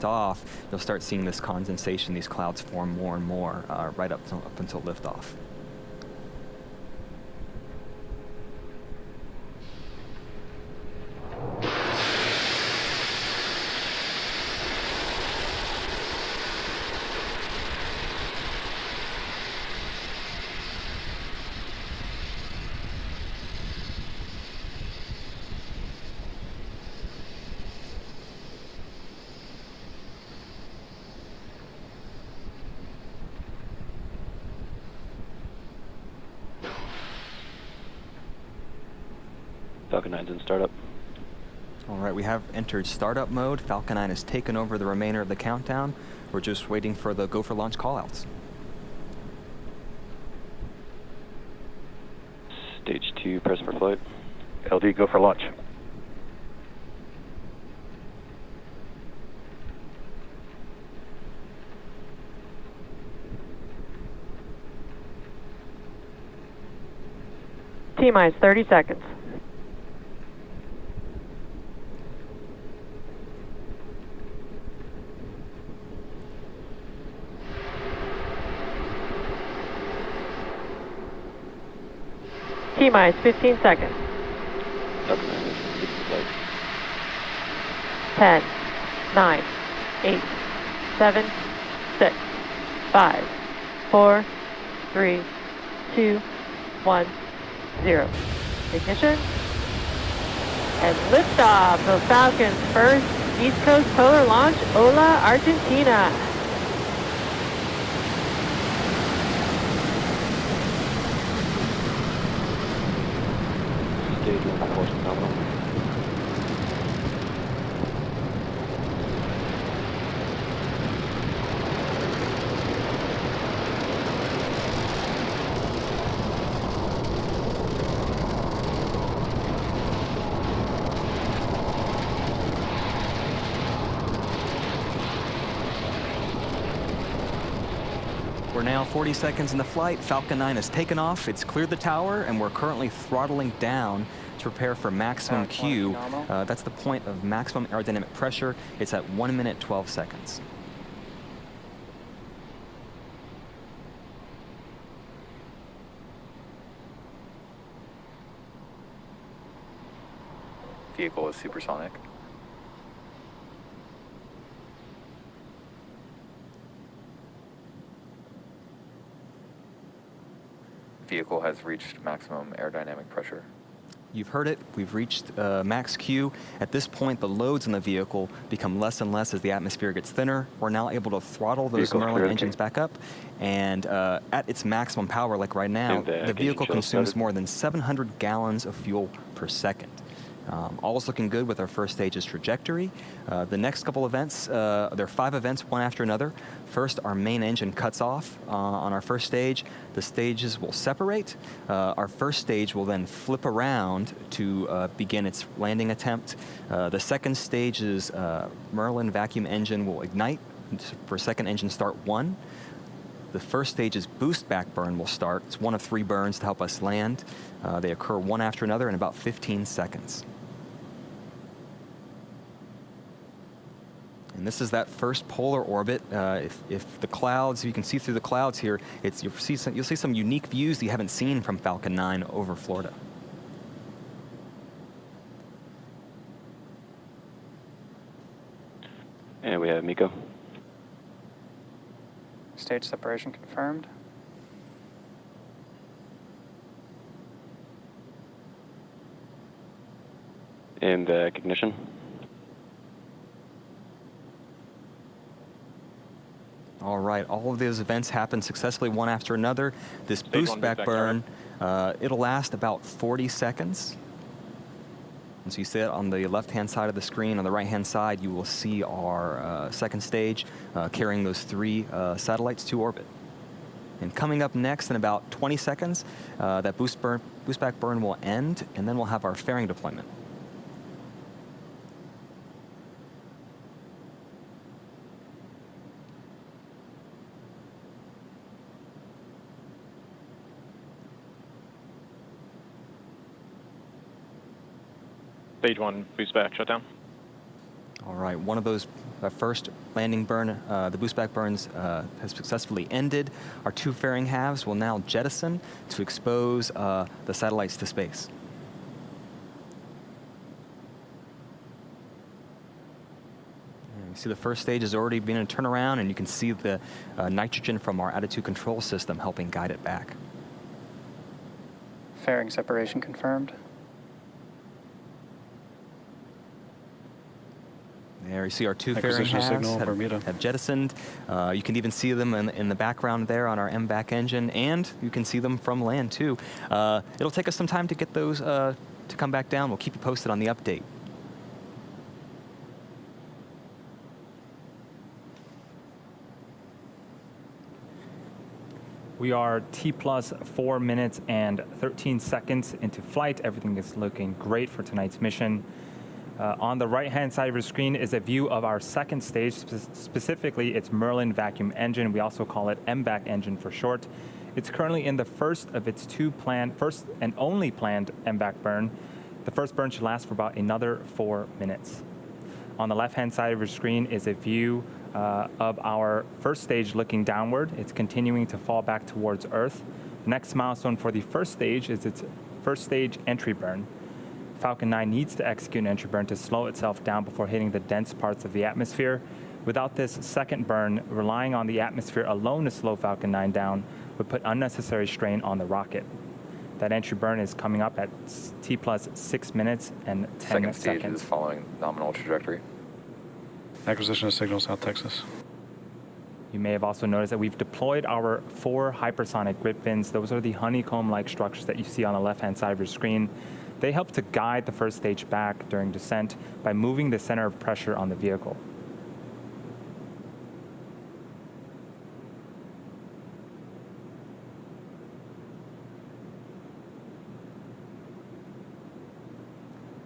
off, you'll start seeing this condensation, these clouds form more and more right up until liftoff. Falcon 9's in startup. All right, we have entered startup mode. Falcon 9 has taken over the remainder of the countdown. We're just waiting for the go for launch callouts. Stage 2, press for flight. LD, go for launch. T-minus 30 seconds. T-minus 15 seconds. Falcon 9 is in flight. 10, 9, 8, 7, 6, 5, 4, 3, 2, 1, 0. Ignition. And liftoff of Falcon's first East Coast polar launch, Ola, Argentina. Stage 1, course nominal. We're now 40 seconds in the flight. Falcon 9 has taken off. It's cleared the tower, and we're currently throttling down to prepare for maximum Q. That's the point of maximum aerodynamic pressure. It's at 1 minute, 12 seconds. Vehicle is supersonic. Vehicle has reached maximum aerodynamic pressure. You've heard it. We've reached max Q. At this point, the loads in the vehicle become less and less as the atmosphere gets thinner. We're now able to throttle those Vehicle Merlin cleared. engines back up. And at its maximum power, like right now, And the the vehicle engine consumes started. more than 700 gallons of fuel per second. All is looking good with our first stage's trajectory. The next couple events, there are 5 events, one after another. First, our main engine cuts off on our first stage. The stages will separate. Our first stage will then flip around to begin its landing attempt. The second stage's Merlin vacuum engine will ignite for second engine start 1. The first stage's boost back burn will start. It's one of 3 burns to help us land. They occur one after another in about 15 seconds. And this is that first polar orbit. If the clouds, you can see through the clouds here, you'll see some unique views that you haven't seen from Falcon 9 over Florida. And we have Miko. Stage separation confirmed. And ignition. All right, all of those events happen successfully one after another. This boost back burn, it'll last about 40 seconds. And so you see it on the left-hand side of the screen. On the right-hand side, you will see our second stage carrying those 3 satellites to orbit. And coming up next in about 20 seconds, that boost back burn will end, and then we'll have our fairing deployment. Stage 1, boost back, shutdown. All right, one of those The first landing burn, the boost back burns, has successfully ended. Our 2 fairing halves will now jettison to expose the satellites to space. And you see the first stage is already beginning to turn around, and you can see the nitrogen from our attitude control system helping guide it back. Fairing separation confirmed. There you see our 2 fairing Acquisition halves signal, Bermuda. have jettisoned. You can even see them in the background there on our MBAC engine, and you can see them from land too. It'll take us some time to get those to come back down. We'll keep you posted on the update. We are T plus 4 minutes and 13 seconds into flight. Everything is looking great for tonight's mission. On the right-hand side of your screen is a view of our second stage, specifically its Merlin vacuum engine. We also call it MVAC engine for short. It's currently in the first of its 2 first and only planned MVAC burn. The first burn should last for about another 4 minutes. On the left-hand side of your screen is a view of our first stage looking downward. It's continuing to fall back towards Earth. The next milestone for the first stage is its first stage entry burn. Falcon 9 needs to execute an entry burn to slow itself down before hitting the dense parts of the atmosphere. Without this second burn, relying on the atmosphere alone to slow Falcon 9 down would put unnecessary strain on the rocket. That entry burn is coming up at T plus 6 minutes and 10 Second stage seconds. is following nominal trajectory. Acquisition of signal, South Texas. You may have also noticed that we've deployed our 4 hypersonic grid fins. Those are the honeycomb-like structures that you see on the left-hand side of your screen. They help to guide the first stage back during descent by moving the center of pressure on the vehicle.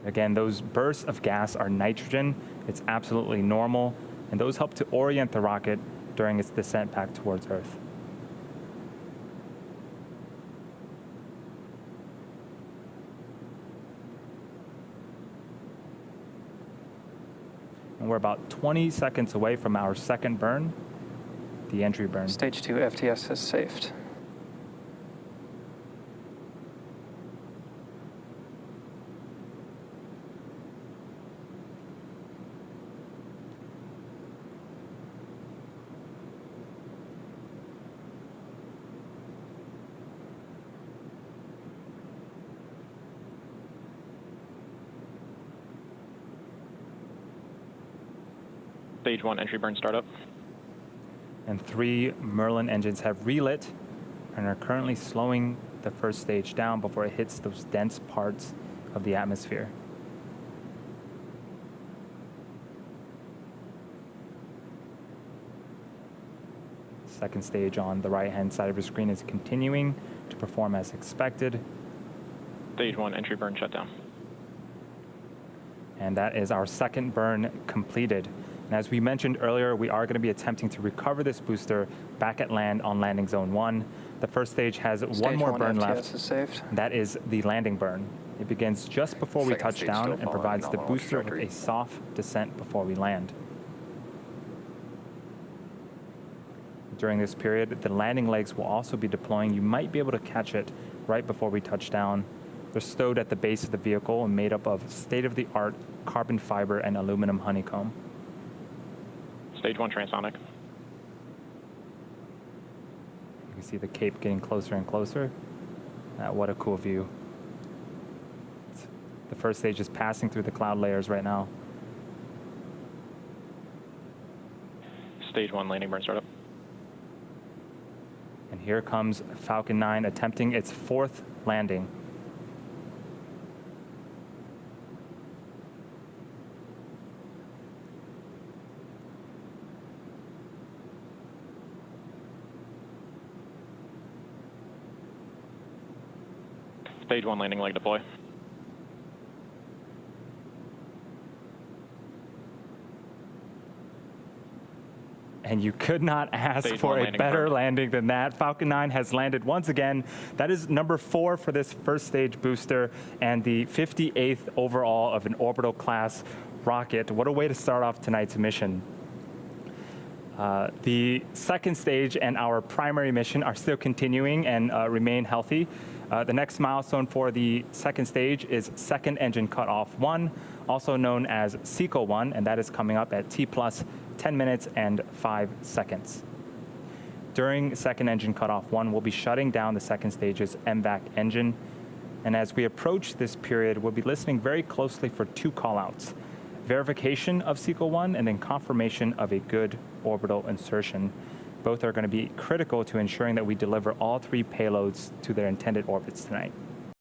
Again, those bursts of gas are nitrogen. It's absolutely normal, and those help to orient the rocket during its descent back towards Earth. And we're about 20 seconds away from our second burn, the entry burn. Stage 2 FTS has safed. Stage 1 entry burn startup. And 3 Merlin engines have relit and are currently slowing the first stage down before it hits those dense parts of the atmosphere. Second stage on the right-hand side of your screen is continuing to perform as expected. Stage 1 entry burn shutdown. And that is our second burn completed. And as we mentioned earlier, we are going to be attempting to recover this booster back at land on landing zone 1. The first stage has one more burn left. Is saved. That is the landing burn. It begins just before we Second touch stage down still and following provides the nominal booster with trajectory. a soft descent before we land. During this period, the landing legs will also be deploying. You might be able to catch it right before we touch down. They're stowed at the base of the vehicle and made up of state-of-the-art carbon fiber and aluminum honeycomb. Stage 1 transonic. You can see the cape getting closer and closer. What a cool view. The first stage is passing through the cloud layers right now. Stage 1 landing burn startup. And here comes Falcon 9 attempting its 4th landing. Stage 1 landing leg deploy. And you could not ask Stage for 1 a landing better burn. landing than that. Falcon 9 has landed once again. That is number 4 for this first stage booster and the 58th overall of an orbital class rocket. What a way to start off tonight's mission. The second stage and our primary mission are still continuing and remain healthy. The next milestone for the second stage is second engine cutoff 1, also known as SECO 1, and that is coming up at T plus 10 minutes and 5 seconds. During second engine cutoff 1, we'll be shutting down the second stage's MVAC engine. And as we approach this period, we'll be listening very closely for 2 callouts: verification of SECO 1 and then confirmation of a good orbital insertion. Both are going to be critical to ensuring that we deliver all 3 payloads to their intended orbits tonight.